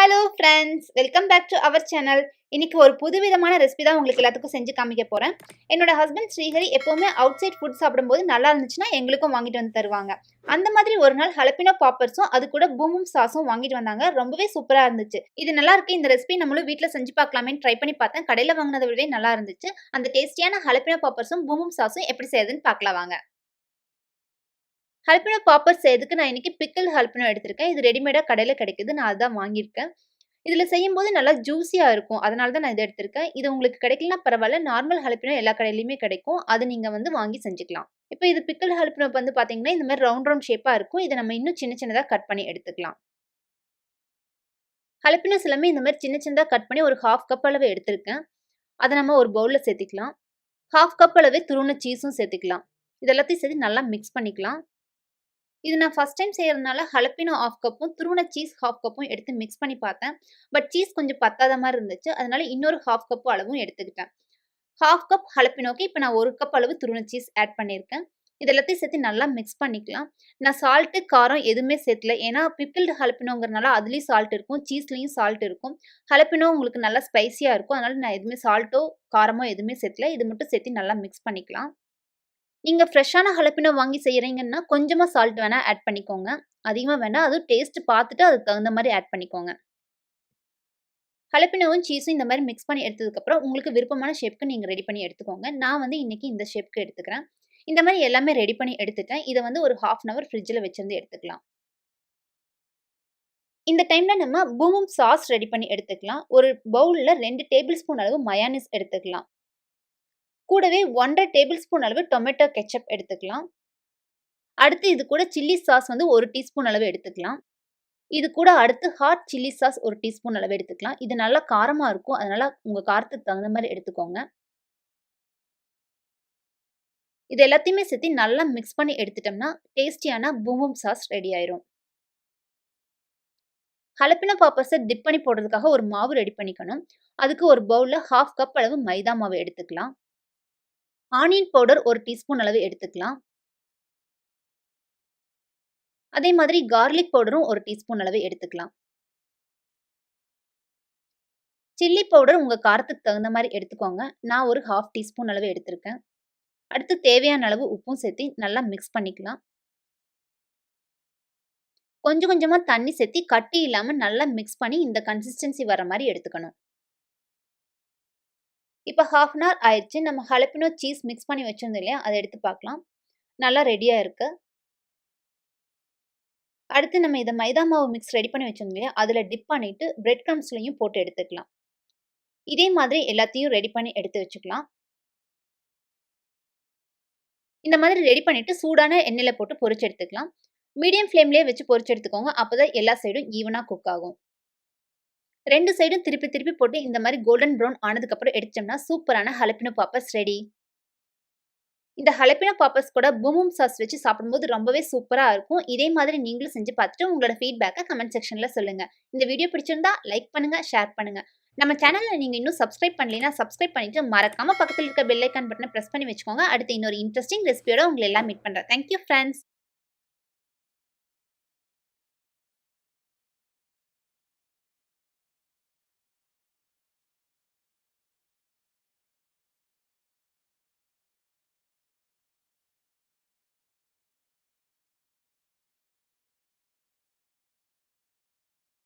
Hello friends, welcome back to our channel. இன்னைக்கு ஒரு புதுவிதமான ரெசிபி தான் உங்களுக்கு எல்லாத்துக்கும் செஞ்சு காமிக்க போறேன். என்னோட ஹஸ்பண்ட் ஸ்ரீஹரி எப்பவுமே அவுட் சைட் ஃபுட் சாப்பிடும்போது நல்லா இருந்துச்சுன்னா எங்களுக்கும் வாங்கிட்டு வந்து தருவாங்க. அந்த மாதிரி ஒரு நாள் ஹலப்பினோ பாப்பர்ஸும் அது கூட பூமும் சாஸும் வாங்கிட்டு வந்தாங்க. ரொம்பவே சூப்பரா இருந்துச்சு. இது நல்லா இருக்கு, இந்த ரெசிபி நம்மளும் வீட்ல செஞ்சு பார்க்கலாமேன்னு ட்ரை பண்ணி பார்த்தேன். கடையில வாங்கினதை விடவே நல்லா இருந்துச்சு. அந்த டேஸ்டியான ஹலப்பினோ பாப்பர்ஸும் பூமும் சாஸும் எப்படி செய்யறதுன்னு பார்க்கலாம் வாங்க. ஹல்பினோ பாப்பர்ஸ் செய்யறதுக்கு நான் இன்னைக்கு பிக்கிள் ஹல்பினோ எடுத்திருக்கேன். இது ரெடிமேடா கடையில கிடைக்குது. நான் அதான் வாங்கியிருக்கேன். இதுல செய்யும்போது நல்லா ஜூஸியா இருக்கும். அதனால தான் நான் இத எடுத்திருக்கேன். இது உங்களுக்கு கிடைக்கலனா பரவால்ல. நார்மல் ஹல்பினோ எல்லா கடையிலயுமே கிடைக்கும். அது நீங்க வாங்கி செஞ்சுக்கலாம். இப்ப இது பிக்கிள் ஹல்பினோ பார்த்தீங்கன்னா, இந்த மாரி ரவுண்ட் ரவுண்ட் ஷேப்பா இருக்கும். இத நம்ம இன்னும் சின்ன சின்னதா கட் பண்ணி எடுத்துக்கலாம். ஹலப்பினோஸ் எல்லாமே இந்த மாரி சின்ன சின்னதா கட் பண்ணி ஒரு 1/2 கப் அளவு எடுத்திருக்கேன். அத நம்ம ஒரு பவுல்ல சேர்த்துக்கலாம். 1/2 கப் அளவு துருவன சீஸும் சேர்த்துக்கலாம். இது எல்லாத்தையும் சேர்த்து நல்லா மிக்ஸ் பண்ணிக்கலாம். இது நான் ஃபர்ஸ்ட் டைம் செய்யறதுனால ஹலப்பினோ 1/2 கப்பும், துருவன சீஸ் 1/2 கப்பும் எடுத்து மிக்ஸ் பண்ணி பார்த்தேன். பட் சீஸ் கொஞ்சம் பத்தாத மாரி இருந்துச்சு. அதனால இன்னொரு 1/2 கப் அளவும் எடுத்துக்கிட்டேன். 1/2 கப் ஹலப்பினோக்கு இப்ப நான் 1 கப் அளவு துருவன சீஸ் ஆட் பண்ணியிருக்கேன். இது எல்லாத்தையும் சேர்த்து நல்லா மிக்ஸ் பண்ணிக்கலாம். நான் சால்ட், காரம் எதுவுமே சேர்க்கல. ஏன்னா பிக்கிள்டு ஹலப்பினோங்கிறனால அதுலயும் சால்ட் இருக்கும். சீஸ்லயும் சால்ட் இருக்கும். ஹலப்பினோ உங்களுக்கு நல்லா ஸ்பைசியா இருக்கும். அதனால நான் எதுவுமே சால்ட்டோ, காரமோ எதுவுமே சேர்க்கல. இது மட்டும் சேர்த்து நல்லா மிக்ஸ் பண்ணிக்கலாம். நீங்க ஃப்ரெஷ்ஷான ஹலப்பினோ வாங்கி செய்றீங்கன்னா, கொஞ்சமா சால்ட் வேணா ஆட் பண்ணிக்கோங்க. அதிகமா வேண்டாம். அதுவும் டேஸ்ட் பார்த்துட்டு அதுக்கு தகுந்த மாரி ஆட் பண்ணிக்கோங்க. ஹலப்பினோவும் சீஸும் இந்த மாரி மிக்ஸ் பண்ணி எடுத்ததுக்கப்புறம், உங்களுக்கு விருப்பமான ஷேப்க்கு நீங்க ரெடி பண்ணி எடுத்துக்கோங்க. நான் இன்னைக்கு இந்த ஷேப்க்கு எடுத்துக்கிறேன். இந்த மாரி எல்லாமே ரெடி பண்ணி எடுத்துட்டேன். இத ஒரு 1/2 அன் ஹவர் ஃப்ரிட்ஜ்ல வச்சிருந்து எடுத்துக்கலாம். இந்த டைம்ல நம்ம பூமும் சாஸ் ரெடி பண்ணி எடுத்துக்கலாம். ஒரு பவுல்ல 2 டேபிள் ஸ்பூன் அளவு மயோனைஸ் எடுத்துக்கலாம். கூடவே 1 1/2 டேபிள் ஸ்பூன் அளவு டொமேட்டோ கெட்சப் எடுத்துக்கலாம். அடுத்து இது கூட சில்லி சாஸ் 1 டீஸ்பூன் அளவு எடுத்துக்கலாம். இது கூட அடுத்து ஹாட் சில்லி சாஸ் 1 டீஸ்பூன் அளவு எடுத்துக்கலாம். இது நல்லா காரமா இருக்கும். அதனால உங்க காரத்துக்கு தகுந்த மாரி எடுத்துக்கோங்க. இது எல்லாத்தையுமே சேர்த்து நல்லா மிக்ஸ் பண்ணி எடுத்துட்டோம்னா, டேஸ்டியான பூமும் சாஸ் ரெடி ஆயிரும். ஹலப்பினோ பாப்பர்ஸ டிப் பண்ணி போடுறதுக்காக ஒரு மாவு ரெடி பண்ணிக்கணும். அதுக்கு ஒரு பவுல்ல 1/2 கப் அளவு மைதா மாவு எடுத்துக்கலாம். ஆனியன் பவுடர் 1 டீஸ்பூன் அளவு எடுத்துக்கலாம். அதே மாதிரி கார்லிக் பவுடரும் 1 டீஸ்பூன் அளவு எடுத்துக்கலாம். சில்லி பவுடர் உங்க காரத்துக்கு தகுந்த மாரி எடுத்துக்கோங்க. நான் ஒரு 1/2 டீஸ்பூன் அளவு எடுத்திருக்கேன். அடுத்து தேவையான அளவு உப்பும் சேர்த்து நல்லா மிக்ஸ் பண்ணிக்கலாம். கொஞ்சம் கொஞ்சமா தண்ணி சேர்த்து கட்டி இல்லாம நல்லா மிக்ஸ் பண்ணி இந்த கன்சிஸ்டன்சி வர மாரி எடுத்துக்கணும். இப்ப 1/2 அன் ஹவர் ஆயிடுச்சு. நம்ம ஹலப்பினோ சீஸ் மிக்ஸ் பண்ணி வச்சிருந்தோம் இல்லையா? அத எடுத்து பார்க்கலாம். நல்லா ரெடியா இருக்கு. அடுத்து நம்ம இத மைதா மாவு மிக்ஸ் ரெடி பண்ணி வச்சிருந்தோம் இல்லையா? அதுல டிப் பண்ணிட்டு பிரெட் கிரம்ஸ்லயும் போட்டு எடுத்துக்கலாம். இதே மாதிரி எல்லாத்தையும் ரெடி பண்ணி எடுத்து வச்சுக்கலாம். இந்த மாதிரி ரெடி பண்ணிட்டு சூடான எண்ணெயில போட்டு பொரிச்சு எடுத்துக்கலாம். மீடியம் ஃப்ளேம்லயே வச்சு பொரிச்சு எடுத்துக்கோங்க. அப்பதான் எல்லா சைடும் ஈவனா குக் ஆகும். 2 சைடும் திருப்பி திருப்பி போட்டு இந்த மாதிரி கோல்டன் ப்ரவுன் ஆனதுக்கு அப்புறம் எடுத்தோம்னா சூப்பரான ஹலப்பினோ பாப்பர்ஸ் ரெடி. இந்த ஹலப்பினோ பாப்பர்ஸ் கூட பூமும் சாஸ் வச்சு சாப்பிடும்போது ரொம்பவே சூப்பரா இருக்கும். இதே மாதிரி நீங்களும் செஞ்சு பார்த்துட்டு உங்களோட ஃபீட்பேக்க கமெண்ட் செக்ஷன்ல சொல்லுங்க. இந்த வீடியோ பிடிச்சிருந்தா லைக் பண்ணுங்க, ஷேர் பண்ணுங்க. நம்ம சேனல்ல நீங்க இன்னும் சப்ஸ்கிரைப் பண்ணலைன்னா சப்ஸ்கிரைப் பண்ணிட்டு மறக்காம பக்கத்துல இருக்க பெல் ஐகான் பட்டனை பிரஸ் பண்ணி வச்சுக்கோங்க. அடுத்து இன்னொரு இன்ட்ரெஸ்டிங் ரெசிபியோட உங்களை எல்லாம் மீட் பண்றேன். Thank you friends.